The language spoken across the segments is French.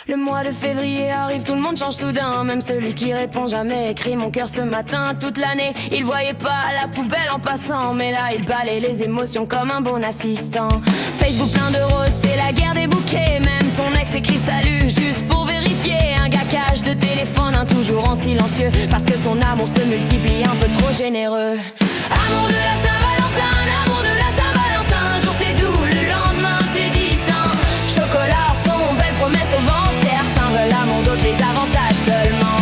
Le mois de février arrive, tout le monde change soudain. Même celui qui répond jamais écrit mon cœur ce matin. Toute l'année, il voyait pas la poubelle en passant, mais là il balaye les émotions comme un bon assistant. Facebook plein de roses, c'est la guerre des bouquets. Même ton ex écrit salut juste pour vérifier. Un gars cache de téléphone, un toujours en silencieux, parce que son amour se multiplie un peu trop généreux. Amour de la Saint-Valentin, amour de la Saint-Valentin. Jour t'es doux, le lendemain t'es distant. Chocolat, son belle promesse au vent. Certains veulent l'amour, d'autres les avantages seulement.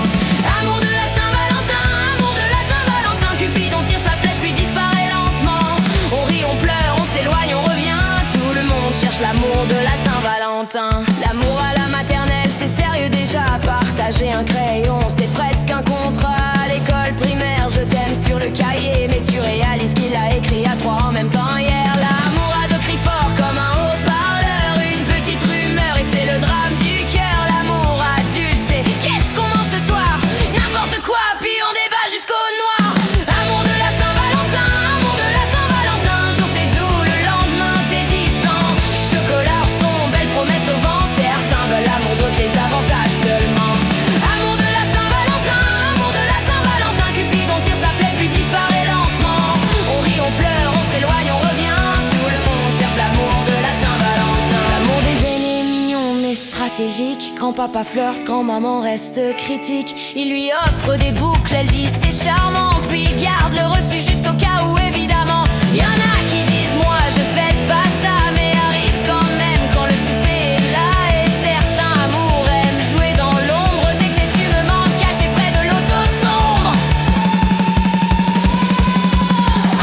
Amour de la Saint-Valentin, amour de la Saint-Valentin. Cupid on tire sa flèche puis disparaît lentement. On rit, on pleure, on s'éloigne, on revient. Tout le monde cherche l'amour de la Saint-Valentin. L'amour à la maternelle, c'est sérieux déjà. Partager un crayon, c'est presque un contrat. À l'école primaire, je t'aime sur le cahier, mais tu réalises qu'il a écrit à trois en même temps hier. L'amour a deux cris forts comme un haut-parleur, une petite rumeur et c'est le drame du cœur. L'amour adulte, c'est qu'est-ce qu'on mange ce soir? N'importe quoi, puis on débat jusqu'au noir. Amour de la Saint-Valentin, amour de la Saint-Valentin. Jour t'es doux, le lendemain t'es distant. Chocolat, son belle promesse au vent. Certains veulent l'amour, d'autres les avantages seulement. Amour de la Saint-Valentin, amour de la Saint-Valentin. Cupid on tire sa flèche puis disparaît lentement. On rit, on pleure, on s'éloigne, on revient. Tout le monde cherche l'amour de la Saint-Valentin. L'amour des aînés mignon mais stratégique. Grand-papa flirte, grand-maman reste critique. Il lui offre des boucles, elle dit c'est charmant, puis il garde le reçu juste au cas où évidemment. Y'en a qui disent moi je fête pas ça, mais arrive quand même quand le souper est là. Et certains amours aiment jouer dans l'ombre. Dès que tu me manques, caché près de l'auto sombre.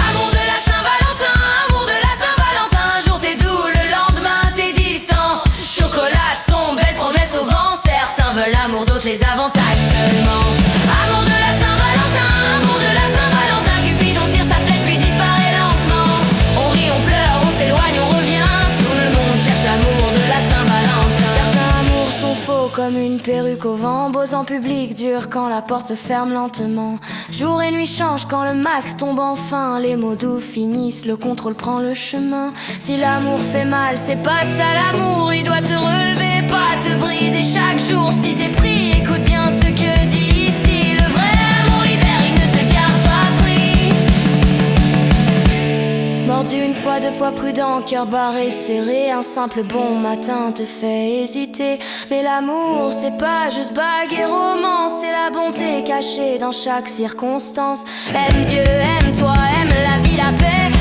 Amour de la Saint-Valentin, amour de la Saint-Valentin. Jour t'es doux, le lendemain t'es distant. Chocolat, son belle promesse au vent. Certains veulent l'amour, d'autres les avantages seulement. Amour de la Saint-Valentin, amour de la Saint-Valentin. Cupid on tire sa flèche puis disparaît lentement. On rit, on pleure, on s'éloigne, on revient. Tout le monde cherche l'amour de la Saint-Valentin. Certains amours sont faux comme une perruque au vent. Beaux en public, durs quand la porte se ferme lentement. Jour et nuit changent quand le masque tombe enfin. Les mots doux finissent, le contrôle prend le chemin. Si l'amour fait mal, c'est pas ça l'amour. Il doit te relever, pas te briser chaque jour. Si t'es pris, écoute bien ce que dit ici. Le vrai amour libère, il ne te garde pas pris. Mordu une fois, deux fois prudent, cœur barré, serré. Un simple bon matin te fait hésiter. Mais l'amour, c'est pas juste bague et romance. C'est la bonté cachée dans chaque circonstance. Aime Dieu, aime toi, aime la vie, la paix.